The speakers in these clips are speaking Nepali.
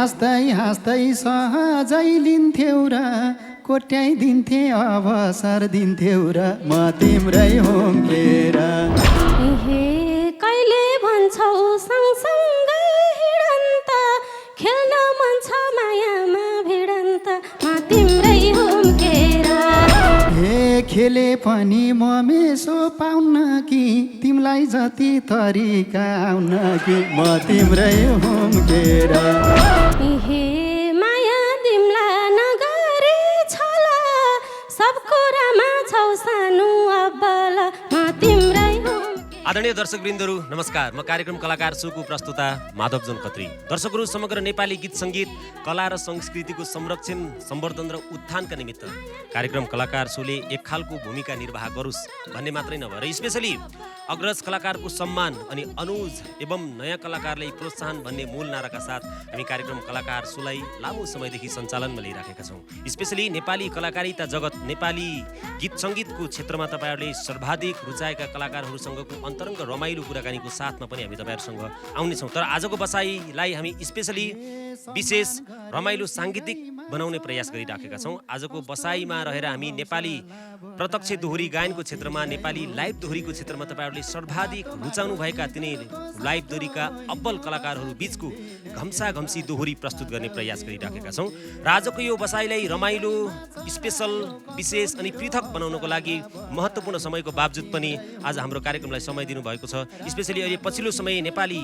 हाँस्दै हाँस्दै सहजै लिन्थ्यौ र कोट्याइदिन्थे अवसर दिन्थ्यौ र म तिम्रै हुम्केर। हे कहिले भन्छौ सँगसँगै हिँडन्त, खेल्न मन छ मायामा भिडन्त, म तिम्रै हुम्केर। हे खेले पनि म मेसो पाउन कि, तिमीलाई जति तरिका आउन कि, म तिम्रै हुम्केर। हे माया तिमलाई नगरी छला, सब कुरामा छौ सानो अब्बल, म तिम्रै हुम्केर। आदरणीय दर्शकवृन्दहरू नमस्कार। म कार्यक्रम कलाकार सोको प्रस्तुता माधव जोन खत्री। दर्शकहरू समग्र नेपाली गीत सङ्गीत कला र संस्कृतिको संरक्षण सम्वर्धन र उत्थानका निमित्त कार्यक्रम कलाकार सोले एक खालको भूमिका निर्वाह गरोस् भन्ने मात्रै नभएर स्पेसली अग्रज कलाकारको सम्मान अनि अनुज एवं नयाँ कलाकारलाई प्रोत्साहन भन्ने मूल नाराका साथ हामी कार्यक्रम कलाकार सोलाई लामो समयदेखि सञ्चालनमा ल्याइराखेका छौँ। स्पेसली नेपाली कलाकारिता जगत, नेपाली गीत सङ्गीतको क्षेत्रमा तपाईँहरूले सर्वाधिक रुचाएका कलाकारहरूसँगको अन्तरङ्ग रमाइलो कुराकानीको साथमा पनि हामी तपाईँहरूसँग आउनेछौँ। तर आजको बसाइलाई हामी स्पेसली विशेष रमाइलो साङ्गीतिक बनाउने प्रयास गरिराखेका छौँ। आजको बसाइमा रहेर हामी नेपाली प्रत्यक्ष दोहोरी गायनको क्षेत्रमा, नेपाली लाइभ दोहोरीको क्षेत्रमा तपाईँहरूले सर्वाधिक रुचाउनु भएका तिनै लाइभ दोहोरीका अब्बल कलाकारहरू बीचको घम्सा घम्सी दोहोरी प्रस्तुत गर्ने प्रयास गरिराखेका छौँ। र आजको यो बसाइलाई रमाइलो, स्पेसल, विशेष अनि पृथक बनाउनको लागि महत्त्वपूर्ण समयको बावजुद पनि आज हाम्रो कार्यक्रमलाई समय दिनुभएको छ। स्पेसली अहिले पछिल्लो समय नेपाली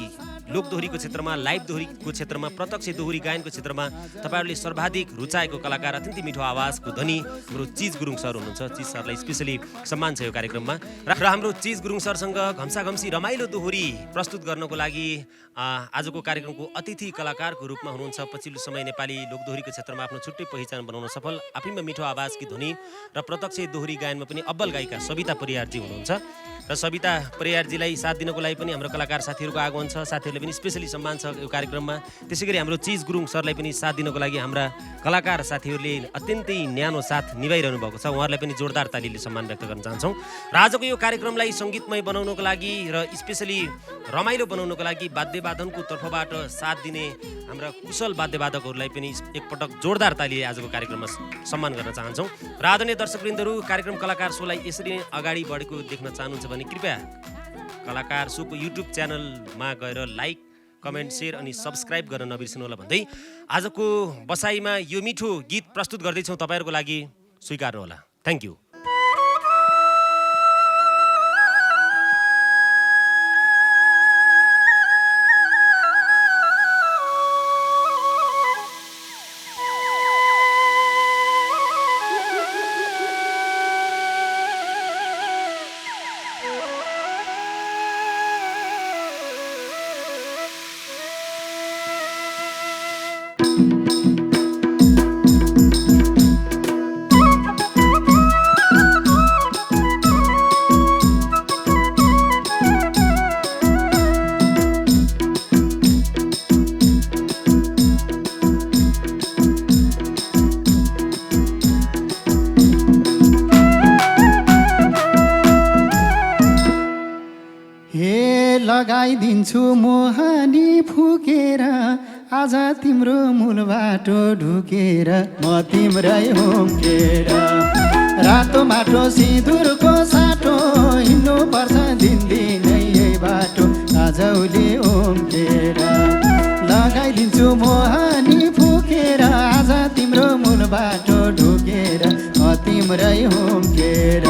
लोक दोहोरीको क्षेत्रमा, लाइभ दोहोरीको क्षेत्रमा, प्रत्यक्ष दोहोरी गायनको क्षेत्रमा तपाईँहरूले सर्वाधिक रुचाएको कलाकार, अत्यन्तै मिठो आवाजको धनी हाम्रो चिज गुरुङ सर हुनुहुन्छ। चिज सरलाई स्पेसली सम्मान छ यो कार्यक्रममा। र हाम्रो चिज गुरुङ सरसँग घम्साघम्सी रमाइलो दोहोरी प्रस्तुत गर्नको लागि आजको कार्यक्रमको अतिथि कलाकारको रूपमा हुनुहुन्छ। पछिल्लो समय नेपाली लोक दोहोरीको क्षेत्रमा आफ्नो छुट्टै पहिचान बनाउन सफल, आफैमा मिठो आवाजकी ध्वनि र प्रत्यक्ष दोहोरी गायनमा पनि अब्बल गायिका सविता परियारजी हुनुहुन्छ। र सविता परियारजीलाई साथ दिनको लागि पनि हाम्रो कलाकार साथीहरूको आगमन छ। साथीहरूले पनि स्पेसली सम्मान छ यो कार्यक्रममा। त्यसै गरी हाम्रो चिज गुरुङ सरलाई पनि साथ दिनको लागि हाम्रा कलाकार साथीहरूले अत्यन्तै न्यानो साथ निभाइरहनु भएको छ। उहाँहरूलाई पनि जोरदार तालीले सम्मान व्यक्त गर्न चाहन्छौँ। र आजको यो कार्यक्रमलाई सङ्गीतमय बनाउनको लागि र स्पेसली रमाइलो बनाउनको लागि वाद्यवादनको तर्फबाट साथ दिने हाम्रा कुशल वाद्यवादकहरूलाई पनि एकपटक जोरदार तालीले आजको कार्यक्रममा सम्मान गर्न चाहन्छौँ। र आदरणीय दर्शकवृन्दहरू, कार्यक्रम कलाकार सोलाई यसरी नै अगाडि बढेको देख्न चाहनुहुन्छ भने कृपया कलाकार सोको युट्युब च्यानलमा गएर लाइक, कमेन्ट, सेयर अनि सब्सक्राइब गर्न नबिर्सिनु होला भन्दै आजको बसाइमा यो मिठो गीत प्रस्तुत गर्दैछौँ तपाईँहरूको लागि, स्वीकार्नु होला। Thank you. लगाइदिन्छु मोहनी फुकेर, आज तिम्रो मूल बाटो ढुकेर, म तिम्रै हुम्केर। रातो माटो सिँदुरको साटो, हिँड्नु पर्छ दिनदिनै यही बाटो, आजौली उम्केर। लगाइदिन्छु मोहनी फुकेर, आज तिम्रो मूल बाटो ढुकेर, म तिम्रै हुम्केर।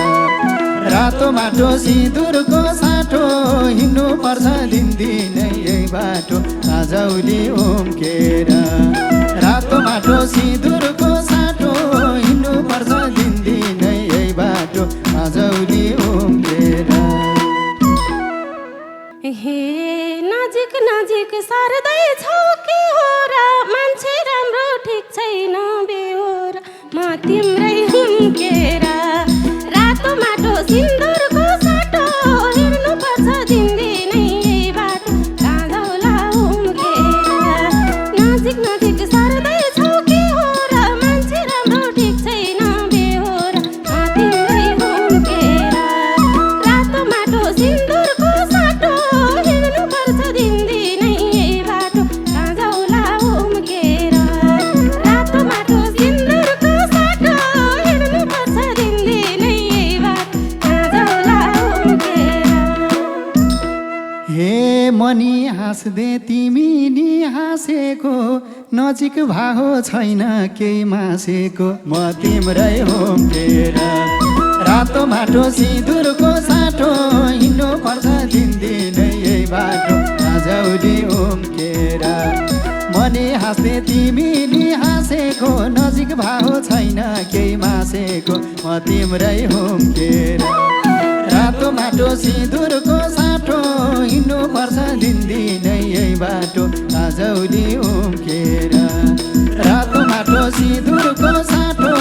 रातो माटो सिँदुरको साटो, हिँड्नु पर्छ दिनदिनै यही बाटो, आजौली उम्केर। रातो माटो सिँदुरको साटो, हिँड्नु पर्छ दिनदिनै यही बाटो, आजौली उम्केर। हे नजिक नजिक सर्दैछौ के हो र, मान्छे राम्रो ठिक छैन बेहोर, म तिम्रै हुम्केर। रातो माटो सिन्दुरको साटो, हिँड्नु पर्छ दिनदिनै यही बाटो, आजौला उम्केर। नजिक नजिक सर्दैछौ के हो र, मान्छे राम्रो ठिक छैन बेहोर, म तिम्रै हुम्केर। रातो माटो सिन्दुरको साटो, हिँड्नु पर्छ दिनदिनै यही बाटो, आजौला उम्केर। मनी हाँस्दै तिमी नि हाँसेको नजिक भाहो छैन केही मासेको म तिम्रै होम्केर रातो माटो सिँदुरको साटो हिँड्नु पर्छ दिनदिनै यही बाटो आजौली होम्केर मनी हाँस्दै तिमी नि हाँसेको नजिक भाहो छैन केही मासेको म तिम्रै होम्केर रातो माटो सिँदुरको साटो हिँड्नु पर्छ दिनदिनै यही बाटो आजौली उम्केर रातो माटो सिँदुरको साटो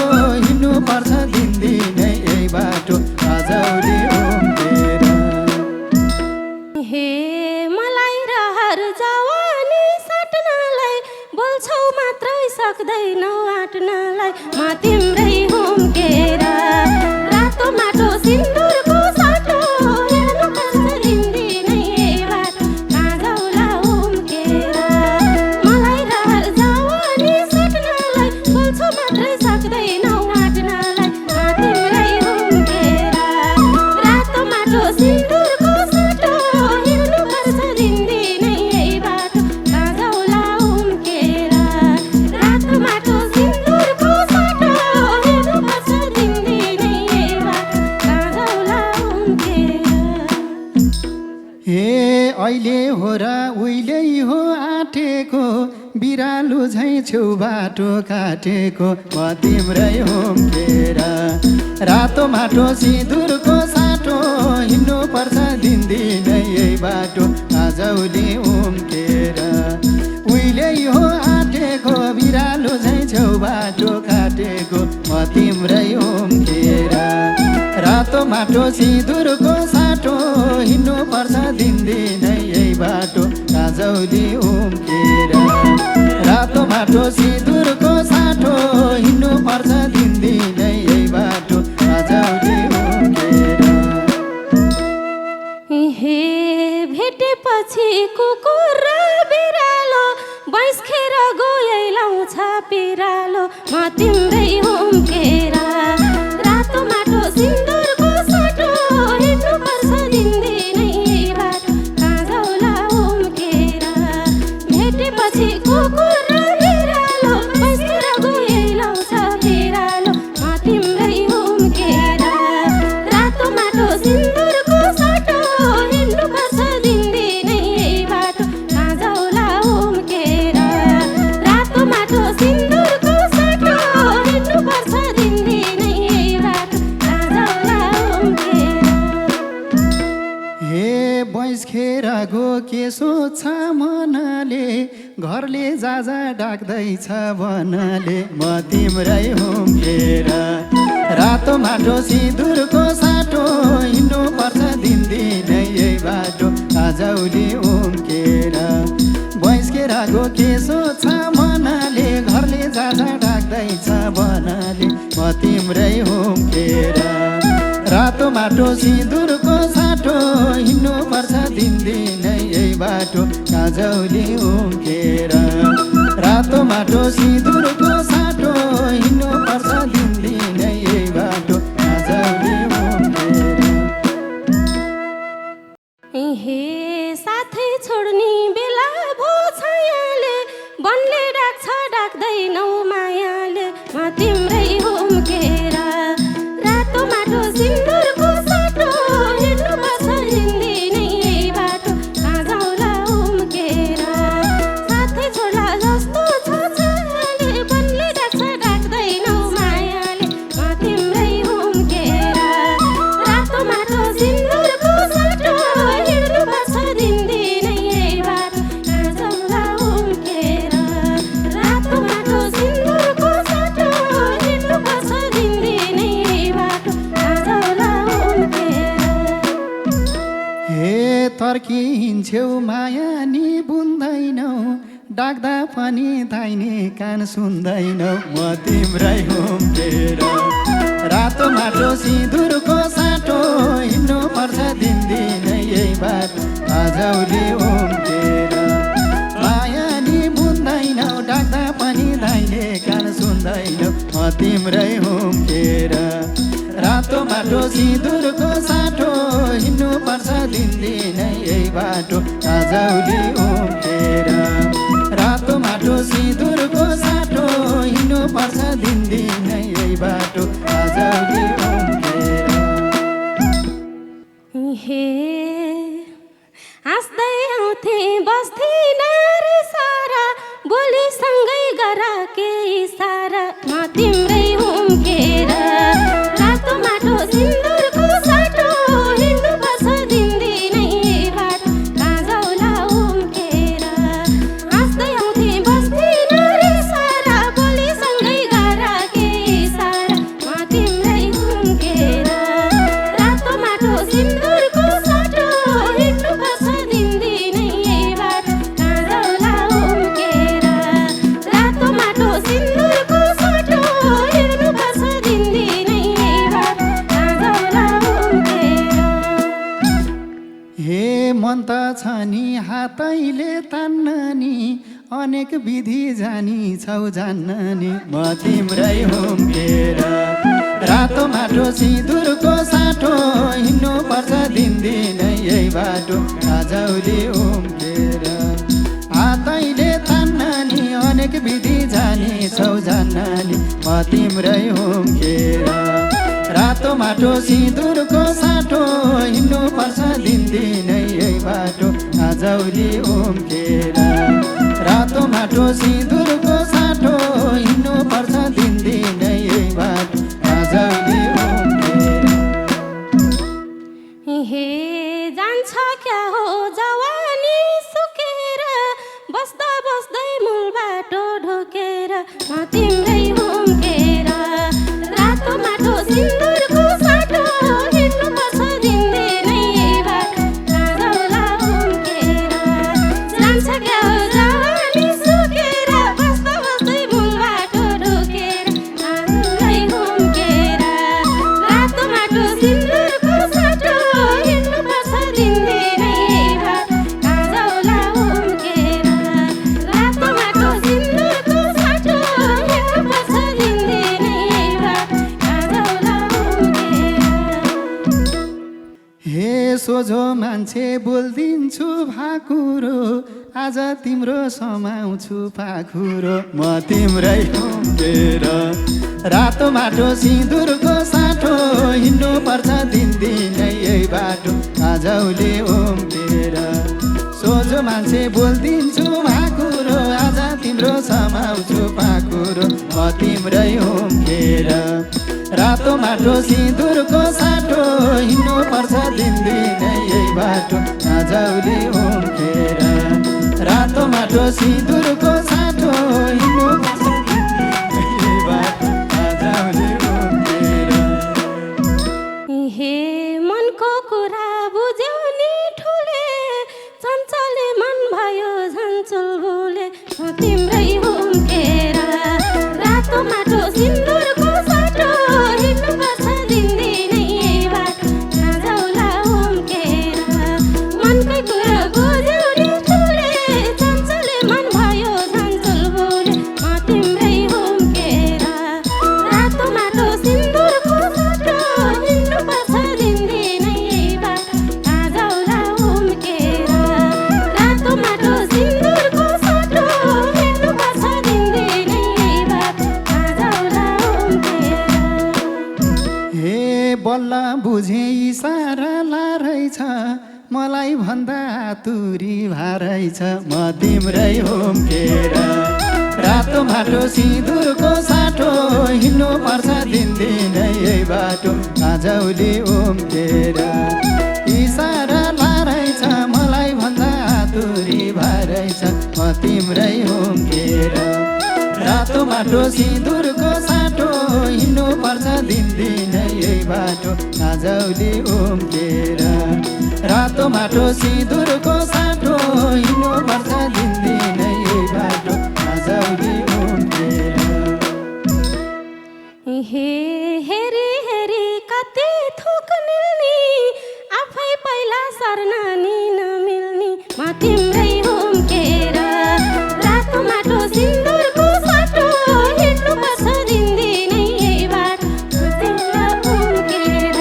हिँड्नु पर्छ दिनदिनै यही बाटो आजौली उम्केर हे मलाई रहर जवानी साट्नलाई बोल्छौ मात्रै सक्दैनौ आँट्नलाई म तिम्रै होम्केर रातो माटो सिन्दुरको साटो हेर्नु पर्छ दिनदिनै यही बाटो आजौला होम्केर मलाई रहर जवानी साट्नलाई बोल्छौ मात्रै सक्दैनौ आँट्नलाई म तिम्रै होम्केर रातो माटो सिन्दुरको साटो हिँड्नु पर्छ दिनदिनै यही बाटो आजौला होम्केर रातो माटो सिन्दुरको साटो हिँड्नु पर्छ दिनदिनै यही बाटो आजौला होम्केर हे अहिले हो र उहिले हो आँटेको बिरालु झैँ छेउ बाटो काटेको म तिम्रै होम्केर रातो माटो सिँदुरको साटो हिँड्नु पर्छ दिनदिनै यही बाटो आजौली उम्केर उहिले हो आँटेको बिरालु झैँ छेउ बाटो काटेको म तिम्रै होम्केर रातो माटो सिँदुरको साटो हिँड्नु पर्छ दिनदिनै यही बाटो आजौली उम्केर रातो माटो सिँदुरको साटो हिँड्नु पर्छ दिनदिनै यही बाटो आजौली उम्केर हे भेटेपछि कुकुर र बिरालो बैंसखेर गए लाउँछ पिरालो म तिम्रै होम्केर रातो माटो सिन्दुरको साटो हिँड्नु पर्छ दिनदिनै यही बाटो आजौला होम्केर भेटेपछि कुकुर र बिरालो बैंसखेर गए लाउँछ पिरालो म तिम्रै होम्केर रातो माटो सिन्दुरको साटो हिँड्नु पर्छ दिनदिनै यही बाटो आजौला होम्केर रातो माटो सिन्दुरको साटो हिँड्नु पर्छ दिनदिनै यही बाटो आजौला होम्केर हे बैंसखेर गो के सोच्छ मनले घरले जाजा डाक्दैछ बनले म तिम्रै होम्केर रातो माटो सिँदुरको साटो हिँड्नु पर्छ दिनदिनै यही बाटो आजौली उम्केर बैंसखेर गो के सोच्छ मनले घरले जाजा डाक्दैछ बनले म तिम्रै होम्केर रातो माटो सिँदुरको साटो हिँड्नु पर्छ दिनदिनै यही बाटो आजौली उम्केर रातो माटो सिँदुरको साटो हिँड्नु पर्छ दिनदिनै यही बाटो आजौली उम्केर हे साथै छोड्ने बेला भो छायाले बनले डाक्छ डाक्दैनौ मायाले म तिम्रै होम्केर रातो माटो सिन्दुरको साटो हिँड्नु पर्छ दिनदिनै यही बाटो आजौला होम्केर साथै छोड्ला जस्तो छ छायाले बनले डाक्छ डाक्दैनौ मायाले म तिम्रै होम्केर रातो माटो सिन्दुरको साटो हिँड्नु पर्छ दिनदिनै यही बाटो आजौला होम्केर रातो माटो सिन्दुरको साटो हिँड्नु पर्छ दिनदिनै यही बाटो आजौला होम्केर हे तर्किन्छौ माया नि बुन्दैनौ डाक्दा पनि दाहिने कान सुन्दैनौ म तिम्रै होम्केर रातो माटो सिँदुरको साटो हिँड्नु पर्छ दिनदिनै यही बाटो आजौली उम्केर माया नि बुन्दैनौ डाक्दा पनि दाहिने कान सुन्दैनौ म तिम्रै होम्केर रातो माटो सिन्दुरको साटो हिँड्नुपर्छ दिनदिनै यही बाटो आजौली उम्केर रातो माटो सिन्दुरको साटो हिँड्नुपर्छ दिनदिनै यही बाटो आजौली उम्केर हे हाँस्दै आउँथे बस्थिन रे सारा बोलीसँगै गरा के इसारा म तिम्रै उम्केर रातो माटो सिन्दुरको साटो हिँड्नुपर्छ दिनदिनै बाटो कहाँ जाउला उम्केर हाँस्दै आउँथे बस्थिन रे सारा बोलीसँगै गरा के इसारा म तिम्रै उम्केर रातो माटो सिन्दुरको साटो हिँड्नुपर्छ दिनदिनै बाटो कहाँ जाउला उम्केर रातो माटो सिन्दुरको साटो हिँड्नुपर्छ दिनदिनै बाटो कहाँ जाउला उम्केर हे मन त छ नि हातैले तान्न नि अनेक विधि जानी छौ जान्न नि म तिम्रै उम्केर रातो माटो सिन्दुरको साटो हिँड्नुपर्छ दिनदिनै यही बाटो आजौली उम्केर हातैले तान्न नि अनेक विधि जानी छौ जान्न नि म तिम्रै उम्केर रातो माटो सिन्दुरको साटो हिँड्नुपर्छ दिनदिनै यही बाटो आजौली उम्केर रातो माटो सिन्दुरको साटो हिँड्नुपर्छ दिनदिनै यही बाटो आजौली उम्केर हे जान्छ क्या हो जवानी सुकेर बस्दा बस्दै मूल बाटो ढोकेर म तिम्रै उम्केर रातो माटो सिन्दुरको साटो हिँड्नुपर्छ दिनदिनै बाटो कहाँ जाउला उम्केर जान्छ क्या हो जवानी सुकेर बस्दा बस्दै मूल बाटो ढोकेर तिम्रै उम्केर रातो माटो सिन्दुरको साटो हिँड्नुपर्छ दिनदिनै बाटो कहाँ जाउला उम्केर रातो माटो सिन्दुरको साटो हिँड्नुपर्छ दिनदिनै बाटो कहाँ जाउला उम्केर हे सोझो मान्छे बोल्दिन्छु भाकुरो आज तिम्रो समाउँछु पाखुरो म तिम्रै उम्केर रातो माटो सिन्दुरको साटो हिँड्नुपर्छ दिनदिनै यही बाटो आजौली उम्केर सोझो मान्छे बोल्दिन्छु भाकुरो आज तिम्रो समाउँछु पाखुरो म तिम्रै उम्केर रातो माटो सिन्दुरको साटो हिँड्नुपर्छ दिनदिनै यही बाटो आजौली उम्केर रातो माटो सिन्दुरको साटो हिँड्नुपर्छ दिनदिनै यही बाटो आजौली उम्केर हे मनको कुरा बुझ्यौ नि ठुले चञ्चले मन भयो झन्चुल भुले म तिम्रै उम्केर रातो माटो सिन्दुरको साटो हिँड्नुपर्छ दिनदिनै बाटो कहाँ जाउला उम्केर मनकै कुरा बुझ्यौ नि ठुले चञ्चले मन भयो झन्चुल भुले म तिम्रै उम्केर रातो माटो सिन्दुरको साटो हिँड्नुपर्छ दिनदिनै बाटो कहाँ जाउला उम्केर रातो माटो सिन्दुरको साटो हिँड्नुपर्छ दिनदिनै बाटो कहाँ जाउला उम्केर हे बल्ल बुझे इसारा लारहेछ मलाई भन्दा तुरी भारहेछ म तिम्रै उम्केर रातो माटो सिन्दुरको साटो हिँड्नुपर्छ दिनदिनै यही बाटो आजौली उम्केर इसारा लारहेछ मलाई भन्दा तुरी भारहेछ म तिम्रै उम्केर रातो माटो सिन्दुरको साटो हिँड्नुपर्छ दिनदिनै यही बाटो आजौली उम्केर रातो माटो सिन्दुरको साटो हिँड्नुपर्छ दिनदिनै यही बाटो आजौली उम्केर हे हेरी हेरी कति थोक निल्नी आफै पहिला सर्न नि नमिल्ने म तिम्रै उम्केर रातो माटो सिन्दुरको साटो हिँड्नुपर्छ दिनदिनै बाटो म तिम्रो उम्केर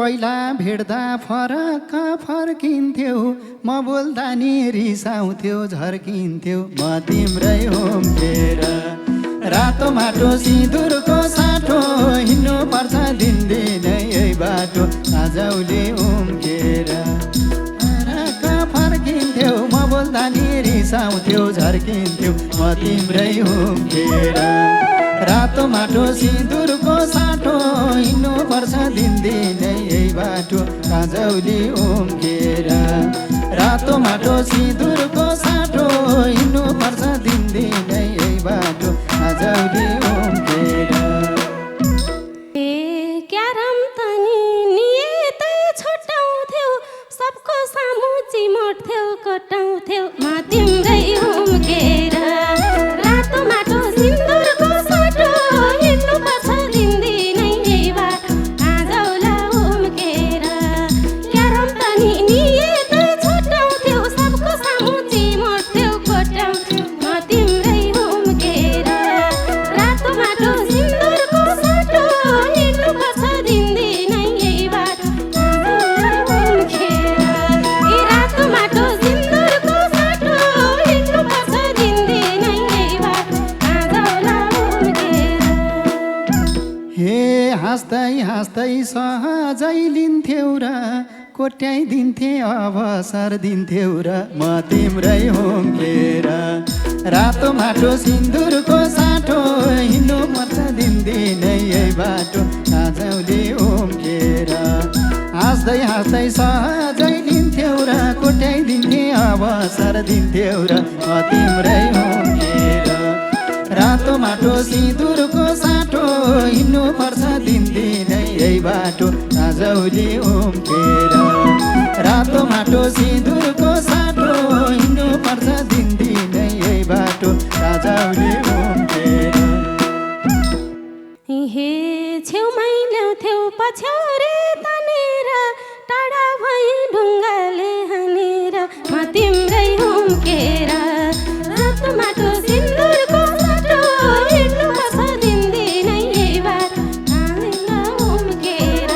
पहिला भेट्दा फरक फर्किन्थ्यौ म बोल्दा नि रिसाउँथ्यौ झर्किन्थ्यौ म तिम्रै होम्केर रातो माटो सिँदुरको साटो हिँड्नु पर्छ दिनदिनै यही बाटो आजौली उम्केर फरक फर्किन्थ्यौ म बोल्दा नि रिसाउँथ्यौ झर्किन्थ्यौ म तिम्रै होम्केर रातो माटो सिँदुरको साटो हिँड्नु पर्छ दिनदिनै यही बाटो आजौली उम्केर रातो माटो सिँदुरको साटो हिँड्नु पर्छ दिनदिनै यही बाटो आजौली उम्केर क्यारम त नियतै छुट्याउँथ्यौ सबको सामु चिमोट्थ्यौ कटाउँथ्यौ म तिम्रै उम्केर रातो माटो सिन्दुरको साटो हिँड्नु पर्छ दिनदिनै यही बाटो आजौला उम्केर क्यारम त नियतै छुट्याउँथ्यौ सबको सामु चिमोट्थ्यौ कटाउँथ्यौ म तिम्रै उम्केर रातो माटो सिन्दुरको साटो हिँड्नु पर्छ दिनदिनै यही बाटो आजौला उम्केर रातो माटो सिन्दुरको साटो हिँड्नु पर्छ दिनदिनै यही बाटो आजौला उम्केर हे हाँस्दै हाँस्दै सहजै लिन्थ्यौ र कोट्याइदिन्थे अवसर दिन्थ्यौ र म तिम्रै होम्केर रातो माटो सिन्दुरको साटो हिँड्नु पर्छ दिनदिनै यही बाटो आजौली उम्केर हाँस्दै हाँस्दै सहजै लिन्थ्यौ र कोट्याइदिन्थे अवसर दिन्थ्यौ र म तिम्रै होम्केर रातो माटो सिँदुरको साटो हिँड्नु पर्छ दिनदिनै यही बाटो आजौली उम्केर रातो माटो सिँदुरको साटो हिँड्नु पर्छ दिनदिनै यही बाटो आजौली उम्केर हे छेउमै ल्याउँथ्यौ पछ्यौरे तानेर टाढा भई ढुङ्गाले हानेर म तिम्रै उम्केर रातो माटो सिन्दुरको साटो हिँड्नु पर्छ दिनदिनै यही बाटो आजौला उम्केर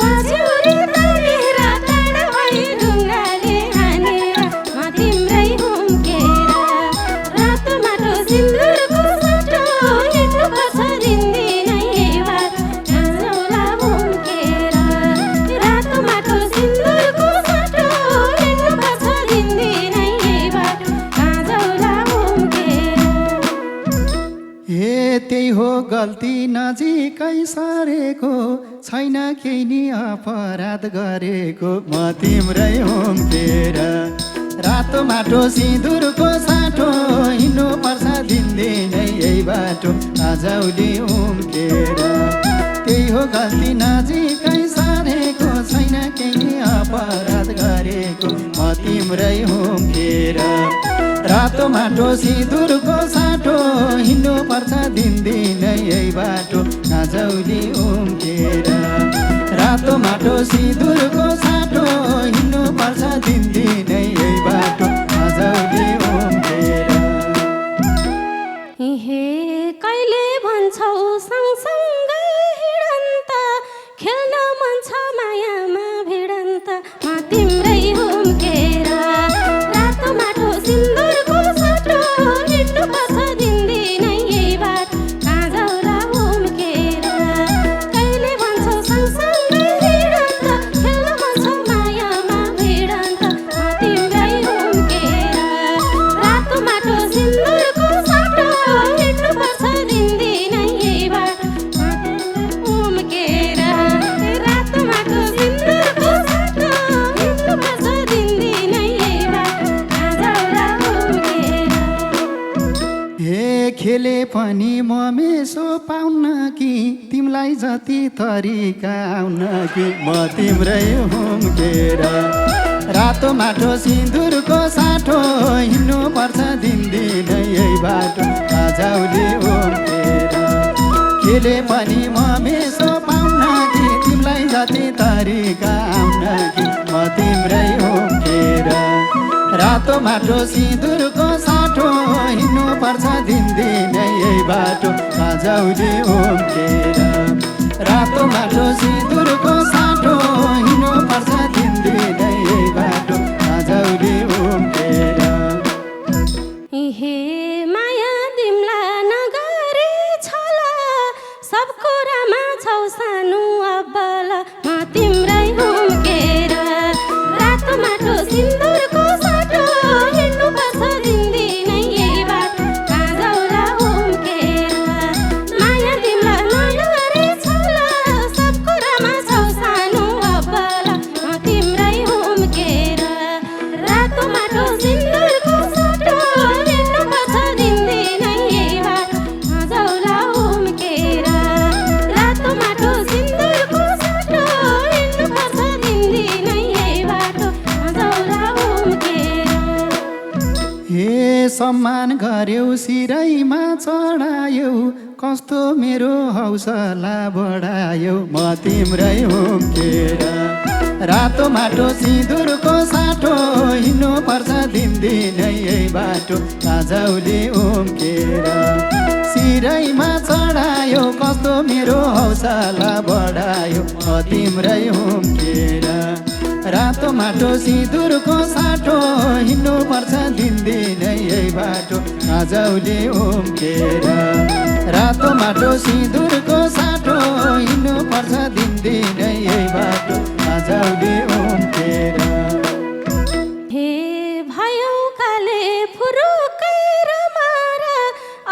पछ्यौरे तानेर टाढा भई ढुङ्गाले हानेर म तिम्रै उम्केर रातो माटो सिन्दुरको साटो हिँड्नु पर्छ दिनदिनै यही बाटो आजौला उम्केर रातो माटो सिन्दुरको साटो हिँड्नु पर्छ दिनदिनै यही बाटो आजौला उम्केर हे त्यही हो गल्ती नजिकै सरेको छैन केही नि अपराध गरेको म तिम्रै होम्केर रातो माटो सिँदुरको साटो हिँड्नु पर्छ दिनदिनै यही बाटो आजौली उम्केर त्यही हो गल्ती नजिकै सरेको छैन केही अपराध गरेको म तिम्रै होम्केर रातो माटो सिँदुरको साटो हिँड्नु पर्छ दिनदिनै यही बाटो आजौली उम्केर रातो माटो सिँदुरको साटो हिँड्नु पर्छ दिनदिनै यही बाटो आजौली उम्केर हे कहिले भन्छौ सँगसँगै हिँडन्त खेल्न मन छ मायामा भिडन्त म तिम्रै उम्केर रातो माटो सिन्दुरको साटो हिँड्नु पर्छ दिनदिनै यही बाटो आजौला उम्केर कहिले भन्छौ सँगसँगै हिँडन्त खेल्न मन छ मायामा भिडन्त म तिम्रै उम्केर रातो माटो सिन्दुरको साटो हिँड्नु पर्छ दिनदिनै यही बाटो उम्केर रातो माटो सिन्दुरको साटो हिँड्नु पर्छ दिनदिनै यही बाटो आजौला उम्केर हे खेले पनि म मेसो पाउन कि तिमीलाई जति तरिका आउन कि म तिम्रै होम्केर रातो माटो सिन्दुरको साटो हिँड्नु पर्छ दिनदिनै यही बाटो आजौली उम्केर खेले पनि म मेसो पाउन कि तिमीलाई जति तरिका आउन कि म तिम्रै होम्केर रातो माटो सिन्दुरको साटो हिँड्नु पर्छ दिनदिनै यही बाटो आजौली उम्केर रातो माटो सिन्दुरको साटो हिँड्नु पर्छ दिनदिनै बाटो आजौली उम्केर हे माया तिमला नगरी छला सब कुरामा छौ सानो अब्बल म तिम्रै हुम्केर रातो माटो सिन्दुरको साटो हिँड्नु पर्छ दिनदिनै यही बाटो आजौला हुम्केर माया तिमला नगरी छला सब कुरामा छौ सानो अब्बल म तिम्रै हुम्केर रातो माटो सिन्दुरको साटो हिँड्नु पर्छ दिनदिनै यही बाटो आजौला हुम्केर रातो माटो सिन्दुरको साटो हिँड्नु पर्छ दिनदिनै यही बाटो आजौला हुम्केर हे सम्मान गर्यौ सिरैमा चढायौ कस्तो मेरो हौसला बढायौ म तिम्रै हुम्केर रातो माटो सिन्दुरको साटो हिँड्नु पर्छ दिनदिनै यही बाटो आजौली उम्केर सिरैमा चढायो कस्तो मेरो हौसला बढायो म तिम्रै हुम्केर रातो माटो सिन्दुरको साटो हिँड्नु पर्छ दिनदिनै यही बाटो आजौली उम्केर रातो माटो सिन्दुरको साटो हिँड्नु पर्छ दिनदिनै यही बाटो आजौली उम्केर हे भयो काले फुरुकै रमार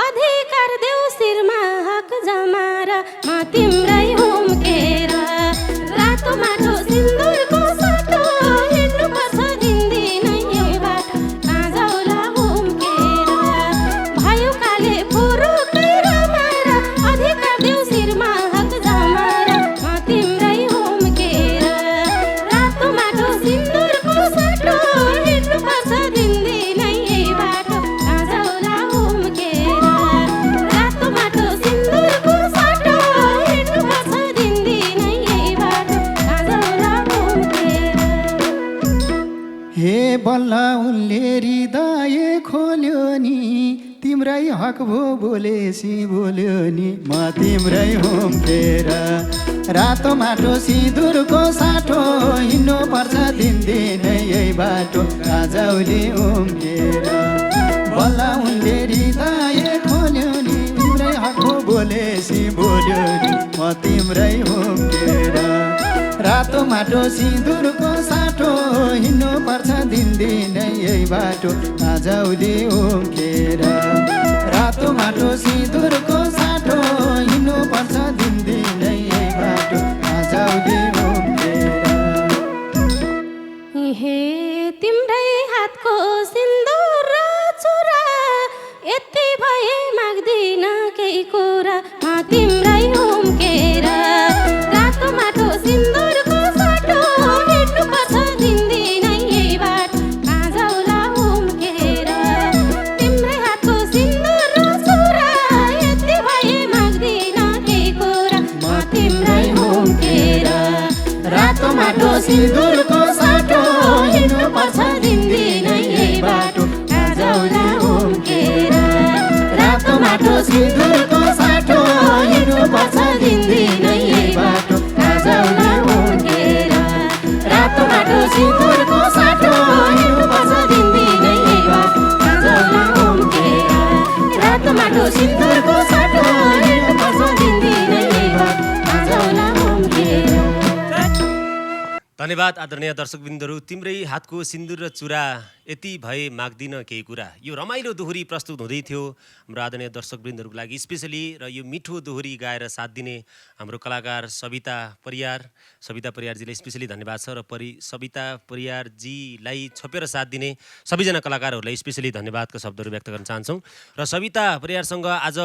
अधिकार देऊ शिरमा हक जमार म तिम्रै हुम्केर रातो माटो सिन्दुरको साटो हिँड्नु पर्छ दिनदिनै यही बाटो आजौला हुम्केर भयो काले फुरुकै रमार अधिकार देऊ शिरमा हक जमार म तिम्रै हुम्केर रातो माटो सिन्दुरको साटो हिँड्नु पर्छ दिनदिनै यही बाटो आजौला हुम्केर रातो माटो सिन्दुरको साटो हिँड्नु पर्छ दिनदिनै यही बाटो आजौला हुम्केर हे बल्ल उनले हृदय खोल्यो नि तिम्रै हक भो बोलेसी बोल्यो नि म तिम्रै हुम्केर रातो माटो सिन्दुरको साटो हिँड्नु पर्छ दिनदिनै यही बाटो आजौली उम्केर बल्ल उनले हृदय खोल्यो नि तिम्रै हक भो बोलेसी बोल्यो नि म तिम्रै हुम्केर रातो माटो सिन्दुरको साटो हिँड्नु पर्छ दिनदिनै यही बाटो आजौली उम्केर रातो माटो सिन्दुरको साटो हिँड्नु पर्छ दिनदिनै यही बाटो आजौली उम्केर हे तिम्रै हातको सिन्दुर र चुरा यति भए माग्दिन केही कुरा म तिम्रै हुम्केर रातो माटो सिन्दुरको साटो हिँड्नु पर्छ दिनदिनै यही बाटो आजौला हुम्केर तिम्रै हातको सिन्दुर र चुरा यति भए माग्दिन केही कुरा म तिम्रै हुम्केर रातो माटो सिन्दुरको साटो हिँड्नु पर्छ दिनदिनै यही बाटो आजौली उम्केर रातो माटो सिन्दुरको साटो हिँड्नु पर्छ दिनदिनै यही बाटो आजौली उम्केर रातो माटो सिन्दुरको साटो हिँड्नु पर्छ दिनदिनै यही बाटो आजौली उम्केर रातो माटो सिन्दुरको साटो हिँड्नु पर्छ दिनदिनै यही बाटो आजौला उम्केर धन्यवाद आदरणीय दर्शकबिन्दुहरू तिम्रै हातको सिन्दुर र चुरा यति भए माग्दिन केही कुरा यो रमाइलो दोहोरी प्रस्तुत हुँदै थियो हाम्रो आदरणीय दर्शकवृन्दहरूको लागि स्पेसली र यो मिठो दोहोरी गाएर साथ दिने हाम्रो कलाकार सविता परियारजीलाई स्पेसली धन्यवाद छ र सविता परियारजीलाई छोपेर साथ दिने सबैजना कलाकारहरूलाई स्पेसली धन्यवादका शब्दहरू व्यक्त गर्न चाहन्छौँ र सविता परियारसँग आज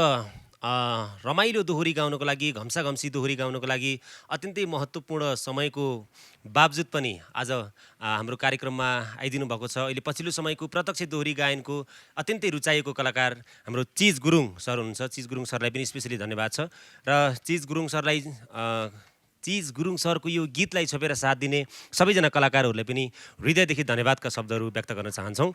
रमाइलो दोहोरी गाउनको लागि घम्साघम्सी दोहोरी गाउनको लागि अत्यन्तै महत्त्वपूर्ण समयको बावजुद पनि आज हाम्रो कार्यक्रममा आइदिनु भएको छ। अहिले पछिल्लो समयको प्रत्यक्ष दोहोरी गायनको अत्यन्तै रुचाएको कलाकार हाम्रो चिज गुरुङ सर हुनुहुन्छ। चिज गुरुङ सरलाई पनि स्पेसली धन्यवाद छ र चिज गुरुङ सरलाई चिज गुरुङ सरको यो गीतलाई छोपेर साथ दिने सबैजना कलाकारहरूलाई पनि हृदयदेखि धन्यवादका शब्दहरू व्यक्त गर्न चाहन्छौँ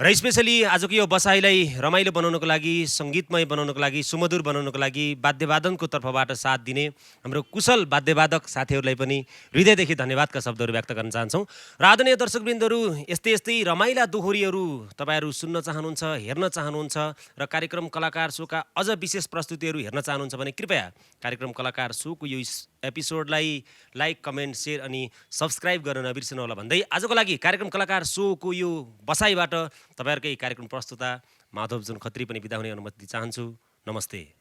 र स्पेसली आजको यो बसाइलाई रमाइलो बनाउनको लागि सङ्गीतमय बनाउनको लागि सुमधुर बनाउनको लागि वाद्यवादनको तर्फबाट साथ दिने हाम्रो कुशल वाद्यवादक साथीहरूलाई पनि हृदयदेखि धन्यवादका शब्दहरू व्यक्त गर्न चाहन्छौँ र आदरणीय दर्शकवृन्दहरू यस्तै यस्तै रमाइला दोहोरीहरू तपाईँहरू सुन्न चाहनुहुन्छ हेर्न चाहनुहुन्छ र कार्यक्रम कलाकार सोका अझ विशेष प्रस्तुतिहरू हेर्न चाहनुहुन्छ भने कृपया कार्यक्रम कलाकार सोको यो एपिसोडलाई लाइक कमेन्ट सेयर अनि सब्सक्राइब गर्न नबिर्सनु होला भन्दै आजको लागि कार्यक्रम कलाकार सोको यो बसाइबाट तपाईँहरूकै कार्यक्रम प्रस्तुता माधव जुन खत्री पनि बिदा हुने अनुमति चाहन्छु। नमस्ते।